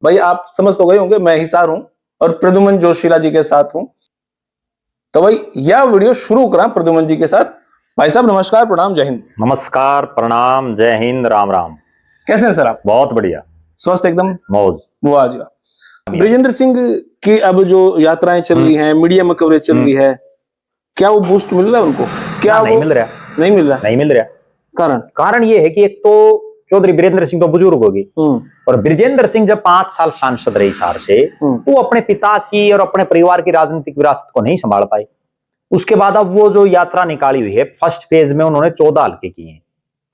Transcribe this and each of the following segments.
भाई आप समझ तो गए होंगे, मैं हिसार हूं और प्रद्युमन जोशीला जी के साथ हूं। तो भाई यह वीडियो शुरू करा प्रद्युमन जी के साथ। भाई साहब नमस्कार, प्रणाम, जय हिंद। नमस्कार, प्रणाम, जय हिंद, राम राम। कैसे हैं सर आप? बहुत बढ़िया, स्वस्थ एकदम, मौज। वाह जी वाह। बृजेंद्र सिंह की अब जो यात्राएं चल रही हैं, मीडिया में कवरेज चल रही है, क्या वो बूस्ट मिल रहा है उनको? क्या नहीं मिल रहा, नहीं मिल रहा, नहीं मिल रहा। कारण ये है कि एक तो चौधरी बृजेंद्र सिंह तो बुजुर्ग होगी, और बृजेंद्र सिंह जब 5 साल सांसद रहे हिसार से, वो अपने पिता की और अपने परिवार की राजनीतिक विरासत को नहीं संभाल पाए। उसके बाद अब वो जो यात्रा निकाली हुई है, फर्स्ट फेज में उन्होंने 14 हल्के किए।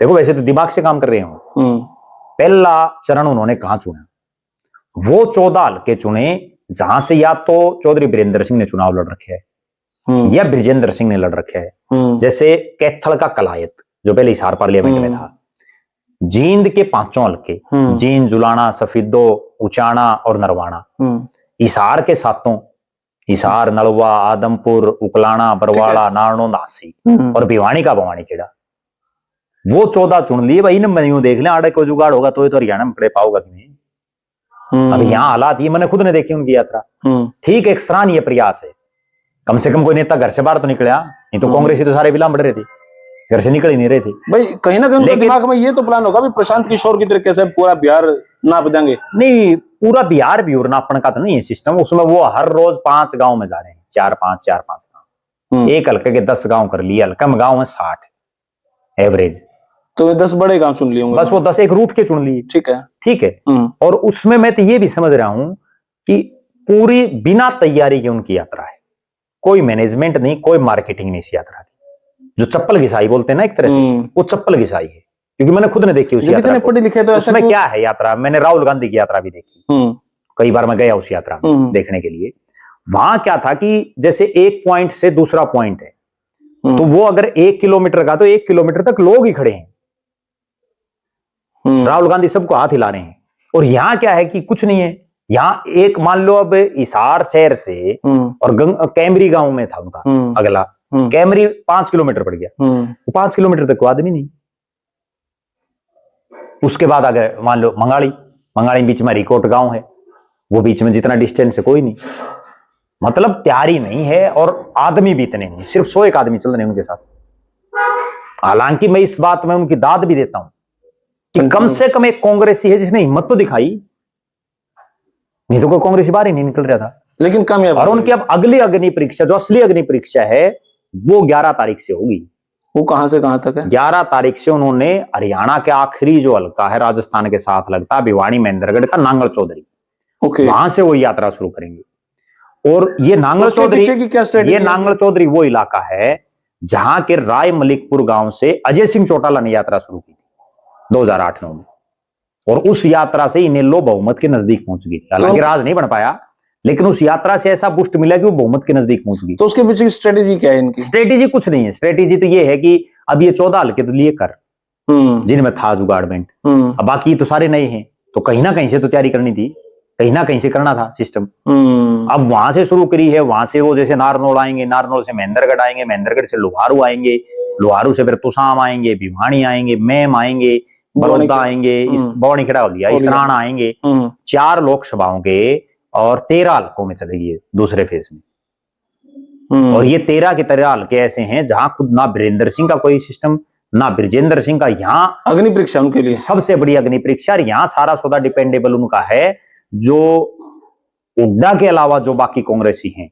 देखो वैसे तो दिमाग से काम कर रहे हो। पहला चरण उन्होंने कहां चुना? वो 14 हल्के चुने जहां से या तो चौधरी बृजेंद्र सिंह ने चुनाव लड़ रखे है या बृजेंद्र सिंह ने लड़ रखे है। जैसे कैथल का कलायत जो पहले हिसार पार्लियामेंट में था, जींद के 5 हल्के, जींद, जुलाना, सफीदो, उचाना और नरवाना, हिसार के 7, हिसार, नलवा, आदमपुर, उकलाना, बरवाड़ा, नारनो, नासी और भिवानी का भवानी खेड़ा, वो 14 चुन लिए। भाई इन देख लें आड़े को जुगाड़ होगा तो हरियाणा में पड़े पाओगा कि नहीं। अभी यहाँ हालात ये मैंने खुद ने देखी उनकी यात्रा। ठीक, एक सराहनीय प्रयास है। कम से कम कोई नेता घर से बाहर तो निकला, नहीं तो कांग्रेसी तो सारे बिलाम बढ़ रहे थे, घर से निकल ही नहीं रहे थे। भाई कहीं ना कहीं उनके दिमाग में ये तो प्लान होगा भी प्रशांत किशोर की तरीके से पूरा बिहार नाप देंगे। नहीं, पूरा बिहार भी और नापने का तो नहीं है सिस्टम। उसमें वो हर रोज 5 गांव में जा रहे हैं, 4-5 गांव। एक हल्के के 10 गांव कर लिए, हल्का में गांव है 60 एवरेज, तो 10 बड़े गांव चुन लिए होंगे। बस वो 10 एक रूट के चुन लिए। ठीक है, ठीक है। और उसमें मैं तो ये भी समझ रहा हूं कि पूरी बिना तैयारी की उनकी यात्रा है। कोई मैनेजमेंट नहीं, कोई मार्केटिंग नहीं इस यात्रा की। जो चप्पल घिसाई बोलते हैं ना एक तरह से, वो चप्पल घिसाई है, क्योंकि मैंने खुद ने देखी उस यात्रा को। पढ़े लिखे तो उसमें क्या है यात्रा, मैंने राहुल गांधी की यात्रा भी देखी, कई बार मैं गया उस यात्रा में देखने के लिए। वहां क्या था कि जैसे एक पॉइंट से दूसरा पॉइंट है, तो वो अगर 1 किलोमीटर का, तो 1 किलोमीटर तक लोग ही खड़े हैं। राहुल गांधी सबको हाथ हिला रहे हैं। और यहां क्या है कि कुछ नहीं है। यहां एक मान लो अब हिसार शहर से और कैमरी गांव में था उनका अगला, कैमरी 5 किलोमीटर पड़ गया, 5 किलोमीटर तक कोई आदमी नहीं। उसके बाद आगे मान लो मंगाड़ी बीच में रिकोट गांव है, वो बीच में जितना डिस्टेंस है कोई नहीं। मतलब तैयारी नहीं है और आदमी भी इतने नहीं, सिर्फ 101 आदमी चल रहे हैं उनके साथ। हालांकि मैं इस बात में उनकी दाद भी देता हूं कि कम से कम एक कांग्रेसी है जिसने हिम्मत तो दिखाई, नहीं तो कोई कांग्रेसी बाहर ही नहीं निकल रहा था। लेकिन कामयाब। और उनकी अब अगली अग्नि परीक्षा, जो असली अग्नि परीक्षा है, वो 11 तारीख से होगी। वो कहां से कहां तक है? 11 तारीख से उन्होंने हरियाणा के आखिरी जो हल्का है राजस्थान के साथ लगता, भिवानी महेंद्रगढ़ का नांगल चौधरी, वहां से वो यात्रा शुरू करेंगे। और ये नांगल चौधरी, ये नांगल चौधरी वो इलाका है जहां के राय मलिकपुर गांव से अजय सिंह चौटाला ने यात्रा शुरू की 2008-9 में, और उस यात्रा से इनेलो बहुमत के नजदीक पहुंच गई। हालांकि राज नहीं बन पाया, लेकिन उस यात्रा से ऐसा बूस्ट मिला कि वो बहुमत के नजदीक पहुंच गई। तो उसके पीछे की स्ट्रेटेजी क्या है इनकी? स्ट्रेटेजी कुछ नहीं है। स्ट्रेटेजी तो ये है कि अब ये 14 हल्के तो लिए कर, जिनमें था जुगाड़मेंट, अब बाकी तो सारे नए हैं, तो कहीं ना कहीं से तो तैयारी करनी थी, कहीं ना कहीं से करना था सिस्टम। अब वहां से शुरू करी है, वहां से वो जैसे नारनौल आएंगे, नारनौल से महेंद्रगढ़ आएंगे, महेंद्रगढ़ से लोहारू आएंगे, लोहारू से फिर तुसाम आएंगे, भिवानी आएंगे, मैम आएंगे, बड़ौदा आएंगे, बौनी खेड़ा हो गया, इसराना आएंगे। 4 लोकसभाओं के और 13 हल्कों में चलेगी दूसरे फेज में। और ये 13 के 13 हल्के ऐसे हैं जहां खुद ना वीरेंद्र सिंह का कोई सिस्टम, ना बृजेंद्र सिंह का। यहाँ अग्नि परीक्षा उनके लिए सबसे बड़ी अग्नि परीक्षा। और यहाँ सारा सौदा डिपेंडेबल उनका है, जो हुड्डा के अलावा जो बाकी कांग्रेसी हैं,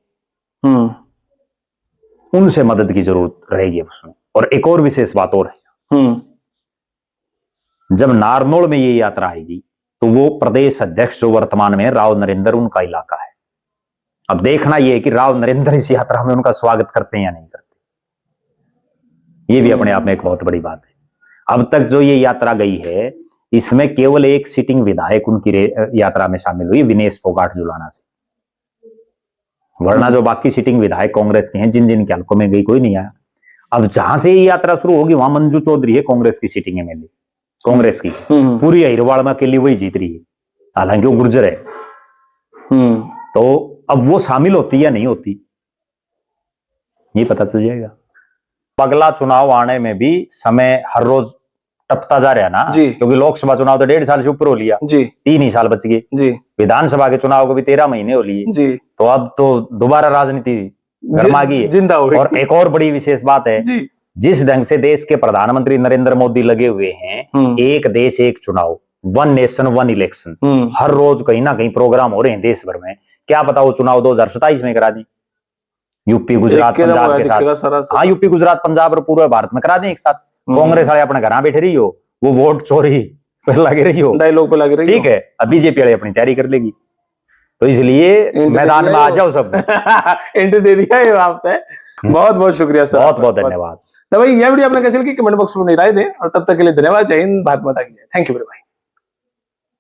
उनसे मदद की जरूरत रहेगी उसमें। और एक और विशेष बात और है, जब नारनौल में ये यात्रा आएगी तो वो प्रदेश अध्यक्ष जो वर्तमान में राव नरेंद्र, उनका इलाका है। अब देखना यह है कि राव नरेंद्र इस यात्रा में उनका स्वागत करते हैं या नहीं करते। ये भी अपने आप में एक बहुत बड़ी बात है। अब तक जो ये यात्रा गई है, इसमें केवल एक सिटिंग विधायक उनकी यात्रा में शामिल हुई, विनेश फोगाट जुलाना से। वरना जो बाकी सिटिंग विधायक कांग्रेस के हैं, जिन जिन के हल्कों में गई, कोई नहीं आया। अब जहां से ये यात्रा शुरू होगी वहां मंजू चौधरी है, कांग्रेस की सिटिंग एमएलए, कांग्रेस की पूरी अहिरवाड़ में अकेली वही जीत रही है, हालांकि वो गुर्जर है। तो अब वो शामिल होती या नहीं होती, ये पता चल जाएगा। अगला चुनाव आने में भी समय हर रोज टपता जा रहा है ना जी। क्योंकि लोकसभा चुनाव तो 1.5 साल से ऊपर हो लिया जी 3 ही साल बच गए जी विधानसभा के चुनाव को भी 13 महीने हो लिए जी तो अब तो दोबारा राजनीति गर्मा गई है। जिंदा हो और एक और बड़ी विशेष बात है जी जिस ढंग से देश के प्रधानमंत्री नरेंद्र मोदी लगे हुए हैं एक देश एक चुनाव वन नेशन वन इलेक्शन हर रोज कहीं ना कहीं प्रोग्राम हो रहे हैं देश भर में क्या पता वो चुनाव 2027 में करा दें यूपी गुजरात पंजाब के साथ हाँ यूपी गुजरात पंजाब और पूरे भारत में करा दें एक साथ कांग्रेस वाले अपने घर बैठे रही हो वो वोट चोरी पे लगे रही हो डायलॉग पे लगे रही ठीक है अब बीजेपी वाले अपनी तैयारी कर लेगी तो इसलिए मैदान में आ जाओ सब एंट्री दे दिया ये आपने बहुत बहुत शुक्रिया सर बहुत बहुत धन्यवाद तो भाई यह वीडियो आपने कैसे लगी कमेंट बॉक्स में राय दें और तब तक के लिए धन्यवाद जय हिंद भारत माता की जय थैंक यू वेरी मच